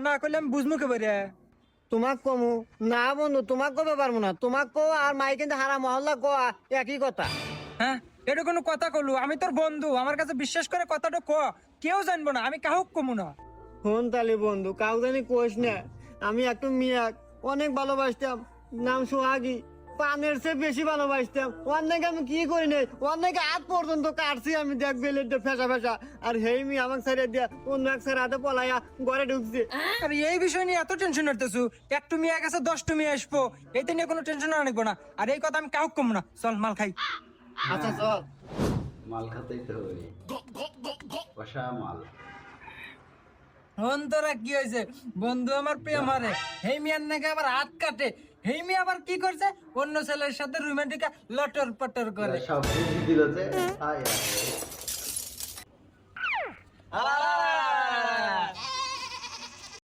না করলে আমি বুঝবো কে বেরে। তোমাক কমু না বন্ধু, তোমাক কবে পারবো না, তোমাক কো আর মাই কিন্তু হারা মহল্লা কো একই কথা। হ্যাঁ, এটা কোনো কথা কলু? আমি তোর বন্ধু, আমার কাছে বিশ্বাস করে কথাটা ক। কেউ জানবো না, আমি কাহুক কমু না। ফোন তালি বন্ধু, কাউ জানি কোষ না। আমি একটু মিয়াক অনেক ভালোবাসতাম, নাম সোহাগী, পানের চেয়ে বেশি ভালোবাসতাম। অনেক আমি কি করি নাই, অনেক হাত পর্যন্ত কাটছি আমি, দেখ বেলেটটা ফেসা ফেসা। আর হেই মি আমাকে ছেড়ে দিয়া অন্য এক ছেড়ে হাতে পলাইয়া ঘরে ঢুকছে। আর এই বিষয় নিয়ে এত টেনশন করতেছু? একটু মেয়ে গেছে 10টা মেয়ে আসবো, এইটা নিয়ে কোনো টেনশন আনবো না। আর এই কথা আমি কাহুক কমু না, চল মাল খাই। আচ্ছা চল। মাল খাতেই তো হবে, কষা মাল। অন্তরা কি হয়েছে? বন্ধু আমার প্রেম হারে, হেই মিয়ার নাকি আবার হাত কাটে। হেই মিয়া আবার কি করছে? অন্য ছেলের সাথে রোমান্টিকা লটর পটর করে। সব বুঝি দিল যে হায় হায়।